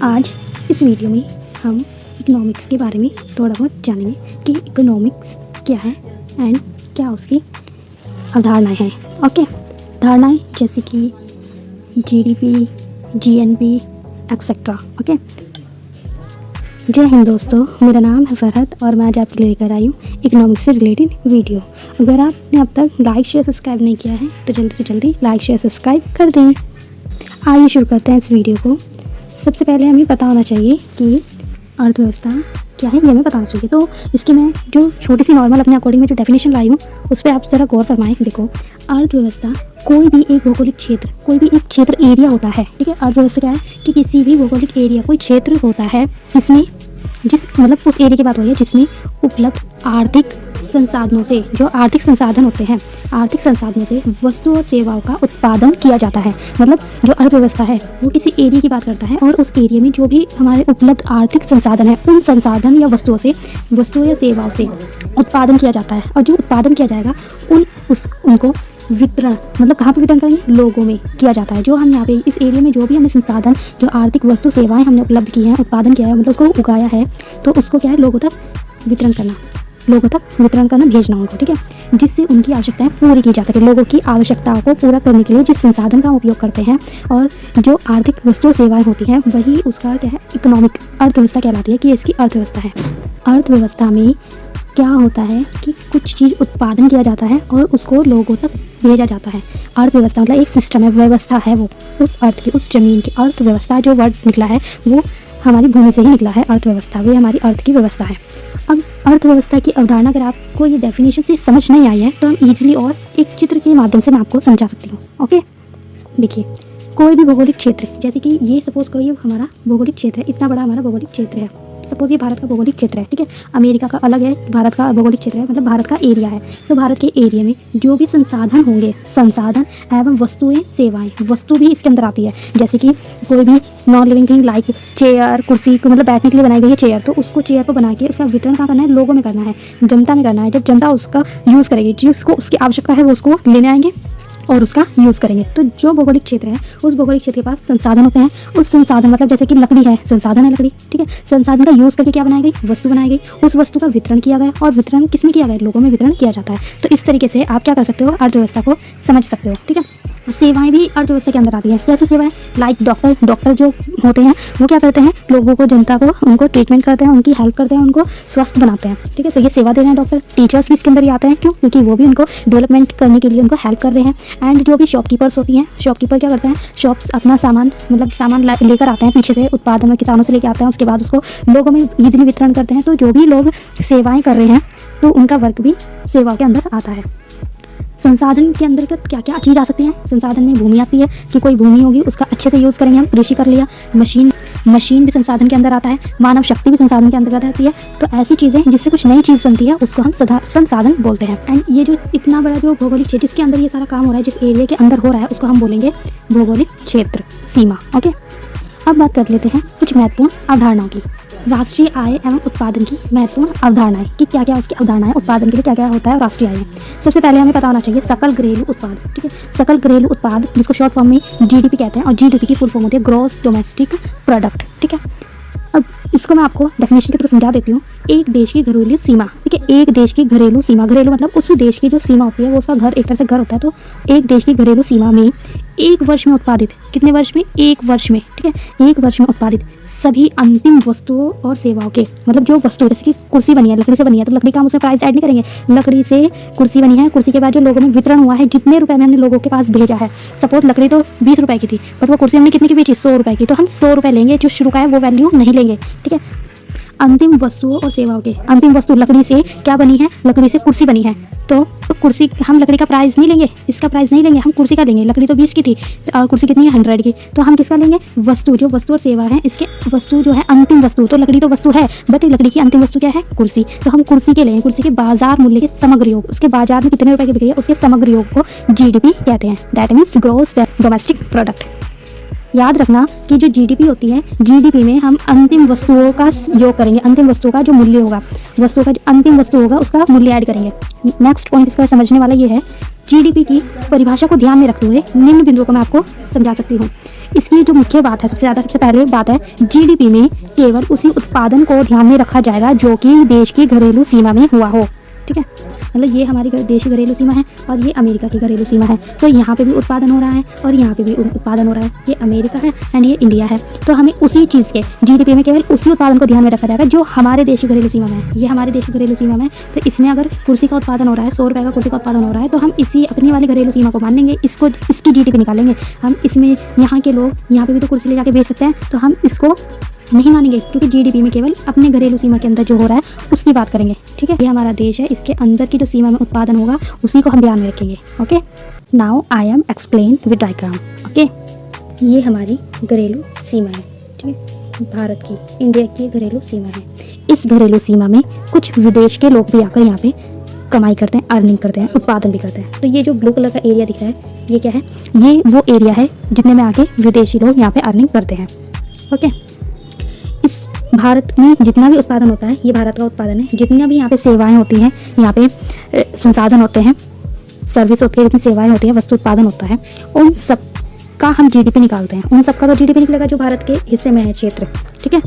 आज इस वीडियो में हम इकोनॉमिक्स के बारे में थोड़ा बहुत जानेंगे कि इकोनॉमिक्स क्या है एंड क्या उसकी अवधारणाएं हैं। ओके, धारणाएं जैसे कि जीडीपी, जीएनपी एक्सेट्रा। ओके, जय हिंद दोस्तों, मेरा नाम है फरहत और मैं आज आपके लिए लेकर आई हूँ इकोनॉमिक्स से रिलेटेड वीडियो। अगर आपने अब तक लाइक शेयर सब्सक्राइब नहीं किया है तो जल्दी से जल्दी लाइक शेयर सब्सक्राइब कर दें। आइए शुरू करते हैं इस वीडियो को। सबसे पहले हमें पता होना चाहिए कि अर्थव्यवस्था क्या है, ये हमें पता होना चाहिए। तो इसकी मैं जो छोटी सी नॉर्मल अपने अकॉर्डिंग में जो डेफिनेशन लाई हूँ उस पर आप ज़रा गौर फरमाएं। देखो, अर्थव्यवस्था कोई भी एक भौगोलिक क्षेत्र, कोई भी एक क्षेत्र एरिया होता है। ठीक है, अर्थव्यवस्था क्या है कि किसी भी भौगोलिक एरिया कोई क्षेत्र होता है जिसमें मतलब उस एरिया की बात हो रही है जिसमें उपलब्ध आर्थिक संसाधनों से, जो आर्थिक संसाधन होते हैं, आर्थिक संसाधनों से वस्तु और सेवाओं का उत्पादन किया जाता है। मतलब जो अर्थव्यवस्था है वो किसी एरिया की बात करता है और उस एरिया में जो भी हमारे उपलब्ध आर्थिक संसाधन है उन संसाधन या वस्तुओं या सेवाओं से उत्पादन किया जाता है। और जो उत्पादन किया जाएगा उनको वितरण, मतलब कहाँ पे वितरण करेंगे? लोगों में किया जाता है। जो हम यहाँ पे इस एरिया में जो भी हमने संसाधन, जो आर्थिक वस्तु सेवाएं हमने उपलब्ध की हैं, उत्पादन किया है, मतलब उसको उगाया है, तो उसको क्या है? लोगों तक वितरण करना, भेजना उनको। ठीक है, जिससे उनकी आवश्यकताएं पूरी की जा सके। लोगों की आवश्यकताओं को पूरा करने के लिए जिस संसाधन का हम उपयोग करते हैं और जो आर्थिक वस्तु सेवाएं होती हैं वही उसका क्या है? इकोनॉमिक अर्थव्यवस्था कहलाती है कि इसकी अर्थव्यवस्था है। अर्थव्यवस्था में क्या होता है कि कुछ चीज़ उत्पादन किया जाता है और उसको लोगों तक भेजा जाता है। अर्थव्यवस्था मतलब एक सिस्टम है, व्यवस्था है, वो उस अर्थ की, उस जमीन की। अर्थव्यवस्था जो वर्ड निकला है वो हमारी भूमि से ही निकला है। अर्थव्यवस्था वे हमारी अर्थ की व्यवस्था है। अब अर्थव्यवस्था की अवधारणा अगर आपको ये डेफिनेशन से समझ नहीं आई है तो हम ईजिली और एक चित्र के माध्यम से मैं आपको समझा सकती हूँ। ओके, देखिए, कोई भी भौगोलिक क्षेत्र, जैसे कि ये सपोज करो ये हमारा भौगोलिक क्षेत्र है, इतना बड़ा हमारा भौगोलिक क्षेत्र है। सपोज ये भारत का भौगोलिक क्षेत्र है। ठीक है, अमेरिका का अलग है, भारत का भौगोलिक क्षेत्र है, मतलब भारत का एरिया है। तो भारत के एरिया में जो भी संसाधन होंगे, संसाधन एवं वस्तुएं सेवाएं, वस्तु भी इसके अंदर आती है। जैसे कि कोई भी non living thing like chair, कुर्सी को मतलब बैठने के लिए बनाई गई है चेयर, तो उसको चेयर को बना के उसका वितरण कहाँ करना है? लोगों में करना है, जनता में करना है। जब जनता उसका यूज़ करेगी, जिसको उसकी आवश्यकता है वो उसको लेने आएंगे और उसका यूज़ करेंगे। तो जो भौगोलिक क्षेत्र है उस भौगोलिक क्षेत्र के पास संसाधन होते हैं। उस संसाधन मतलब जैसे कि लकड़ी है, संसाधन है लकड़ी। ठीक है, संसाधन का यूज़ करके क्या बनाई गई? वस्तु बनाई गई। उस वस्तु का वितरण किया गया और वितरण किस में किया गया? लोगों में वितरण किया जाता है। तो इस तरीके से आप क्या कर सकते हो? अर्थव्यवस्था को समझ सकते हो। ठीक है, सेवाएं भी अर्थव्यवस्था के अंदर आती हैं। कैसे सेवाएं? लाइक डॉक्टर जो होते हैं वो क्या करते हैं? लोगों को, जनता को, उनको ट्रीटमेंट करते हैं, उनकी हेल्प करते हैं, उनको स्वस्थ बनाते हैं। ठीक है, तो ये सेवा दे रहे हैं डॉक्टर। टीचर्स भी इसके अंदर ही आते हैं। क्यों? क्योंकि वो भी उनको डेवलपमेंट करने के लिए उनको हेल्प कर रहे हैं। एंड जो भी शॉपकीपर्स होती हैं, शॉपकीपर क्या करते हैं? शॉप्स अपना सामान लेकर आते हैं पीछे से, उत्पादन में किसानों से लेकर आते हैं, उसके बाद उसको लोगों में ईजिली वितरण करते हैं। तो जो भी लोग सेवाएं कर रहे हैं तो उनका वर्क भी सेवा के अंदर आता है। संसाधन के अंदर क्या क्या चीज़ आ सकती है? संसाधन में भूमि आती है कि कोई भूमि होगी उसका अच्छे से यूज़ करेंगे हम, कृषि कर लिया। मशीन भी संसाधन के अंदर आता है। मानव शक्ति भी संसाधन के अंतर्गत आती है। तो ऐसी चीज़ें जिससे कुछ नई चीज़ बनती है उसको हम संसाधन बोलते हैं। एंड ये जो इतना बड़ा जो भौगोलिक क्षेत्र जिसके अंदर ये सारा काम हो रहा है, जिस एरिया के अंदर हो रहा है, उसको हम बोलेंगे भौगोलिक क्षेत्र, सीमा। ओके, अब बात कर लेते हैं कुछ महत्वपूर्ण अवधारणाओं की। राष्ट्रीय आय एवं उत्पादन की महत्वपूर्ण अवधारणाएं कि क्या क्या उसकी अवधारणाएं, उत्पादन के लिए क्या क्या होता है राष्ट्रीय आय में। सबसे पहले हमें पता होना चाहिए सकल घरेलू उत्पाद। ठीक है, सकल घरेलू उत्पाद जिसको शॉर्ट फॉर्म में जीडीपी कहते हैं और जीडीपी की फुल फॉर्म होती है ग्रॉस डोमेस्टिक प्रोडक्ट। ठीक है, अब इसको मैं आपको डेफिनेशन के थ्रू समझा देती हूँ। एक देश की घरेलू सीमा। ठीक है, एक देश की घरेलू सीमा, घरेलू मतलब उस देश की जो सीमा होती है वो उसका घर, एक तरह से घर होता है। तो एक देश की घरेलू सीमा में एक वर्ष में उत्पादित, कितने वर्ष में? एक वर्ष में। ठीक है, एक वर्ष में उत्पादित सभी अंतिम वस्तुओं और सेवाओं के, मतलब जो वस्तु, जैसे कि कुर्सी बनी है, लकड़ी से बनी है, तो लकड़ी का हम उसमें प्राइस ऐड नहीं करेंगे। लकड़ी से कुर्सी बनी है, कुर्सी के बाद जो लोगों में वितरण हुआ है, जितने रुपए में हमने लोगों के पास भेजा है, सपोज लकड़ी तो 20 रुपए की थी बट वो कुर्सी हमने कितने की बेची? 100 रुपए की। तो हम 100 रुपए लेंगे, जो शुरू का है वो वैल्यू नहीं लेंगे। ठीक है, अंतिम वस्तुओं और सेवाओं के, अंतिम वस्तु लकड़ी से क्या बनी है? लकड़ी से कुर्सी बनी है, तो कुर्सी हम लकड़ी का प्राइस नहीं लेंगे, इसका प्राइस नहीं लेंगे, हम कुर्सी का लेंगे। लकड़ी तो 20 की थी और कुर्सी कितनी है? 100 की। तो हम किसका लेंगे? वस्तु, जो वस्तु और सेवा है, इसके वस्तु जो है अंतिम वस्तु। तो लकड़ी तो वस्तु है बट लकड़ी की अंतिम वस्तु क्या है? कुर्सी। तो हम कुर्सी के लेंगे, कुर्सी के बाजार मूल्य के समग्र योग, उसके बाजार में कितने रुपए की बिक्री है, उसके समग्र योग को जीडीपी कहते हैं। That means gross domestic product. याद रखना कि जो जीडीपी होती है, जीडीपी में हम अंतिम वस्तुओं का योग करेंगे, अंतिम वस्तु का जो मूल्य होगा, वस्तु का जो अंतिम वस्तु होगा उसका मूल्य ऐड करेंगे। नेक्स्ट पॉइंट इसका समझने वाला ये है, जीडीपी की परिभाषा को ध्यान में रखते हुए निम्न बिंदुओं को मैं आपको समझा सकती हूँ। इसकी जो मुख्य बात है, सबसे पहले बात है, जीडीपी में केवल उसी उत्पादन को ध्यान में रखा जाएगा जो कि देश की घरेलू सीमा में हुआ हो। ठीक है, मतलब ये हमारी देश की घरेलू सीमा है और ये अमेरिका की घरेलू सीमा है। तो यहाँ पे भी उत्पादन हो रहा है और यहाँ पे भी उत्पादन हो रहा है। ये अमेरिका है एंड ये इंडिया है। तो हमें उसी चीज़ के जीडीपी में केवल उसी उत्पादन को ध्यान में रखा जाएगा जो हमारे देश की घरेलू सीमा में है। ये हमारे देश की घरेलू सीमा में है, तो इसमें अगर कुर्सी का उत्पादन हो रहा है, 100 रुपये का कुर्सी का उत्पादन हो रहा है, तो हम इसी अपनी वाली घरेलू सीमा को मान लेंगे, इसकी जीडीपी निकालेंगे। हम इसमें यहाँ के लोग यहाँ पे भी तो कुर्सी ले जाके बेच सकते हैं, तो हम इसको नहीं मानेंगे क्योंकि जीडीपी में केवल अपने घरेलू सीमा के अंदर जो हो रहा है उसकी बात करेंगे। ठीक है, ये हमारा देश है, इसके अंदर की जो सीमा में उत्पादन होगा उसी को हम ध्यान में रखेंगे। Okay, now I am explain with diagram. Okay, ये हमारी घरेलू सीमा है। ठीक है, भारत की, इंडिया की घरेलू सीमा है। इस घरेलू सीमा में कुछ विदेश के लोग भी आकर यहाँ पे कमाई करते हैं, अर्निंग करते हैं, उत्पादन भी करते हैं। तो ये जो ब्लू कलर का एरिया दिख रहा है, ये क्या है? ये वो एरिया है जितने में आके विदेशी लोग यहाँ पे अर्निंग करते हैं। ओके, इस भारत में जितना भी उत्पादन होता है ये भारत का उत्पादन है। जितनी भी यहाँ पे सेवाएं होती हैं, यहाँ पे संसाधन होते हैं, सर्विस होती है, जितनी सेवाएं होती हैं, वस्तु उत्पादन होता है, उन सब का हम जीडीपी निकालते हैं। उन सबका तो जीडीपी निकलेगा जो भारत के हिस्से में है, क्षेत्र। ठीक है,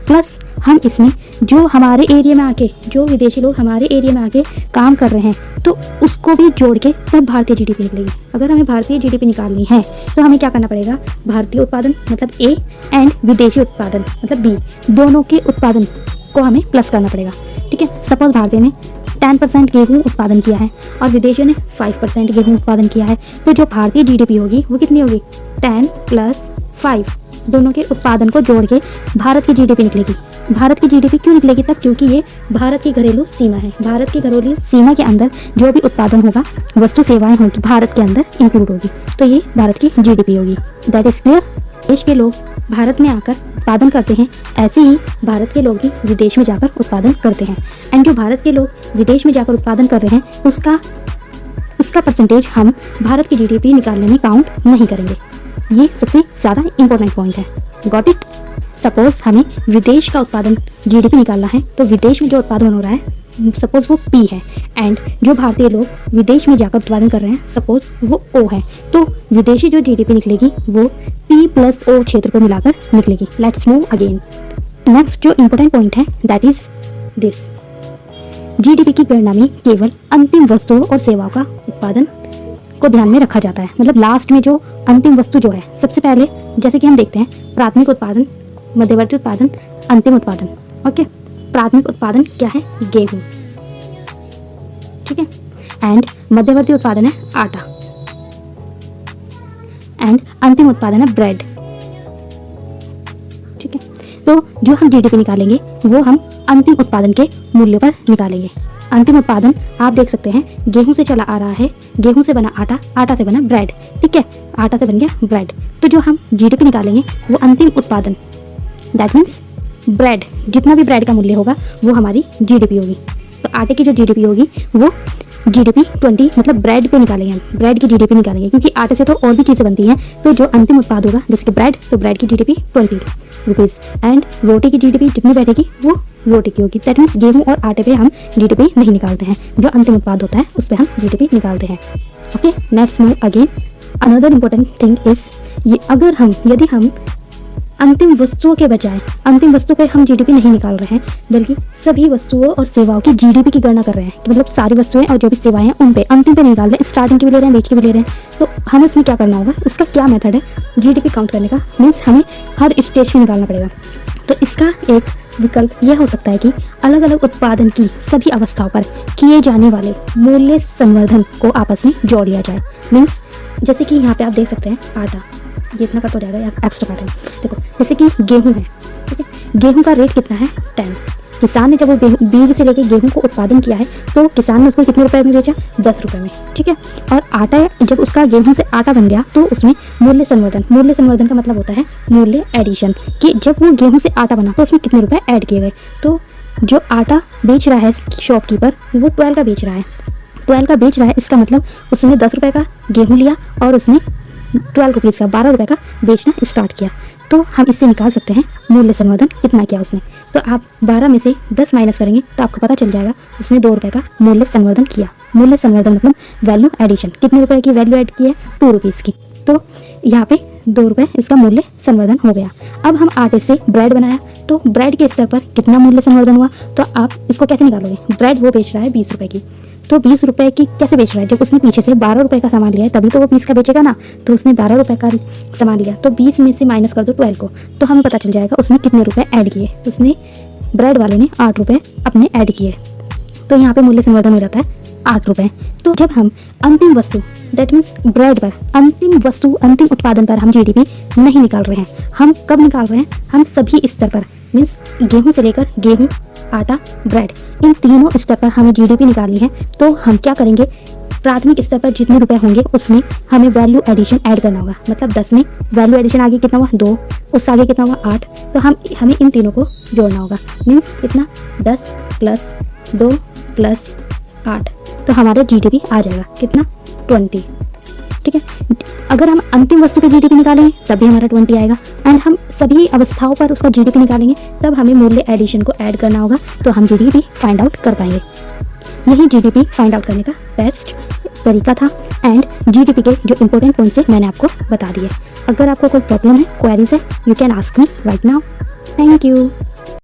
प्लस हम इसमें जो हमारे एरिया में आके, जो विदेशी लोग हमारे एरिया में आके काम कर रहे हैं, तो उसको भी जोड़ के तब भारतीय जीडीपी निकलेगी। अगर हमें भारतीय जीडीपी निकालनी है तो हमें क्या करना पड़ेगा? भारतीय उत्पादन मतलब ए एंड विदेशी उत्पादन मतलब बी, दोनों के उत्पादन को हमें प्लस करना पड़ेगा। ठीक है, सपोज भारतीय ने 10% गेहूँ उत्पादन किया है और विदेशियों ने 5% गेहूँ उत्पादन किया है, तो जो भारतीय जीडीपी होगी वो कितनी होगी? 10 + 5, दोनों के उत्पादन को जोड़ के भारत की जीडीपी निकलेगी। भारत की जीडीपी क्यों निकलेगी तब? क्योंकि ये भारत की घरेलू सीमा है। भारत की घरेलू सीमा के अंदर जो भी उत्पादन होगा, वस्तु सेवाएं होगी, भारत के अंदर इंक्लूड होगी, तो ये भारत की जीडीपी होगी। That is clear. देश के लोग भारत में आकर उत्पादन करते हैं, ऐसे ही भारत के लोग भी विदेश में जाकर उत्पादन करते हैं। एंड जो भारत के लोग विदेश में जाकर उत्पादन कर रहे हैं उसका परसेंटेज हम भारत की जीडीपी निकालने में काउंट नहीं करेंगे। ये सबसे ज़्यादा इंपॉर्टेंट पॉइंट है। Got it? सपोज हमें विदेश का उत्पादन जीडीपी निकालना है, तो विदेश में जो उत्पादन हो रहा है सपोज वो P है, एंड जो भारतीय लोग विदेश में जाकर उत्पादन कर रहे हैं सपोज वो O है, तो विदेशी जो जीडीपी निकलेगी वो P + O क्षेत्र को मिलाकर निकलेगी। Let's move again. नेक्स्ट जो इंपॉर्टेंट पॉइंट है दैट इज दिस। जीडीपी की गणना में केवल अंतिम वस्तुओं और सेवाओं का उत्पादन को ध्यान में रखा जाता है। मतलब लास्ट में जो अंतिम वस्तु जो है, सबसे पहले जैसे कि हम देखते हैं प्राथमिक उत्पादन, मध्यवर्ती उत्पादन, अंतिम उत्पादन। ओके, प्राथमिक उत्पादन क्या है? गेहूं। ठीक है, एंड मध्यवर्ती उत्पादन है आटा, एंड अंतिम उत्पादन है ब्रेड। ठीक है, तो जो हम जीडीपी निकालेंगे वो हम अंतिम उत्पादन के मूल्य पर निकालेंगे। अंतिम उत्पादन आप देख सकते हैं, गेहूं से चला आ रहा है, गेहूं से बना आटा, आटा से बना ब्रेड। ठीक है, आटा से बन गया ब्रेड। तो जो हम जीडीपी निकालेंगे वो अंतिम उत्पादन, दैट मीन्स ब्रेड, जितना भी ब्रेड का मूल्य होगा वो हमारी जीडीपी होगी। तो आटे की जो जीडीपी होगी वो जीडीपी 20, मतलब ब्रेड पे निकालेंगे हम, ब्रेड की जीडीपी निकालेंगे, क्योंकि आटे से तो और भी चीज़ें बनती हैं। तो जो अंतिम उत्पाद होगा जैसे कि ब्रेड, तो ब्रेड की जीडीपी 20 रुपीज़, एंड रोटी की जीडीपी जितनी बैठेगी वो रोटी की होगी। दैट मीन्स गेहूँ और आटे पे हम जीडीपी नहीं निकालते हैं, जो अंतिम उत्पाद होता है उस पर हम जीडीपी निकालते हैं। Okay, next move again. Another important thing is ये, यदि हम अंतिम वस्तुओं के बजाय अंतिम वस्तु पे हम जीडीपी नहीं निकाल रहे हैं, बल्कि सभी वस्तुओं और सेवाओं की जीडीपी की गणना कर रहे हैं, मतलब सारी वस्तुएं और जो भी सेवाएं हैं उन पे अंतिम पे निकाल रहे हैं, स्टार्टिंग की भी ले रहे हैं, बीच की भी ले रहे हैं, तो हमें उसमें क्या करना होगा? उसका क्या मेथड है जीडीपी काउंट करने का? मीन्स हमें हर स्टेज पे निकालना पड़ेगा। तो इसका एक विकल्प यह हो सकता है कि अलग अलग उत्पादन की सभी अवस्थाओं पर किए जाने वाले मूल्य संवर्धन को आपस में जोड़ लिया जाए। मीन्स जैसे कि यहाँ पे आप देख सकते हैं आटा, ये इतना कट हो जाएगा या एक्स्ट्रा कट है। देखो जैसे कि गेहूं है, ठीक है, गेहूं का रेट कितना है? 10। किसान ने जब वो बीज से लेके गेहूं को उत्पादन किया है तो किसान ने उसको कितने रुपए में बेचा? 10 रुपए में। ठीक है, और आटा जब उसका गेहूं से आटा बन गया तो उसमें मूल्य संवर्धन का मतलब होता है मूल्य एडिशन, कि जब वो गेहूं से आटा बना तो उसमें कितने रुपए ऐड किए गए। तो जो आटा बेच रहा है शॉपकीपर वो 12 का बेच रहा है, 12 का बेच रहा है, इसका मतलब उसने 10 रुपये का गेहूँ लिया और उसने 12 रुपीज़ का 12 रुपये का बेचना स्टार्ट किया। तो हम इससे निकाल सकते हैं मूल्य संवर्धन कितना किया उसने। तो आप 12 में से 10 माइनस करेंगे तो आपको पता चल जाएगा उसने 2 रुपये का मूल्य संवर्धन किया। मूल्य संवर्धन मतलब वैल्यू एडिशन, कितने रुपए की वैल्यू ऐड की है? 2 रुपीज़ की। तो यहाँ पे 2 रुपये इसका मूल्य संवर्धन हो गया। अब हम आटे से ब्रेड बनाया, तो ब्रेड के स्तर पर कितना मूल्य संवर्धन हुआ, तो आप इसको कैसे निकालोगे। ब्रेड वो बेच रहा है 20 रुपये की, तो 20 रुपये की कैसे बेच रहा है, जब उसने पीछे से 12 रुपये का सामान लिया है तभी तो वो 20 का बेचेगा ना। तो उसने 12 रुपये का सामान लिया, तो 20 में से माइनस कर दो 12 को, तो हमें पता चल जाएगा उसने कितने रुपये ऐड किए। उसने ब्रेड वाले ने 8 रुपये अपने ऐड किए, तो यहाँ पे मूल्य संवर्धन हो जाता है 8 रुपये। तो जब हम अंतिम वस्तु दैट मीन्स ब्रेड पर, अंतिम वस्तु अंतिम उत्पादन पर हम जीडीपी नहीं निकाल रहे हैं, हम कब निकाल रहे हैं, हम सभी स्तर पर मीन्स गेहूं से लेकर गेहूं, आटा, ब्रेड, इन तीनों स्तर पर हमें जीडीपी निकालनी है। तो हम क्या करेंगे, प्राथमिक स्तर पर जितने रुपए होंगे उसमें हमें वैल्यू एडिशन ऐड करना होगा। मतलब 10 में वैल्यू एडिशन आगे कितना हुआ 2, उस आगे कितना हुआ 8, तो हमें इन तीनों को जोड़ना होगा। मीन्स कितना 10 + 2 + 8, तो हमारा जीडीपी आ जाएगा कितना 20। ठीक है, अगर हम अंतिम वस्तु पे जीडीपी निकालेंगे तब भी हमारा 20 आएगा, एंड हम सभी अवस्थाओं पर उसका जीडीपी निकालेंगे तब हमें मूल्य एडिशन को ऐड करना होगा, तो हम जीडीपी फाइंड आउट कर पाएंगे। यही जीडीपी फाइंड आउट करने का बेस्ट तरीका था, एंड जीडीपी के जो इंपॉर्टेंट पॉइंट्स है मैंने आपको बता दिए। अगर आपको कोई प्रॉब्लम है, क्वेरीज है, you can ask me right now. Thank you.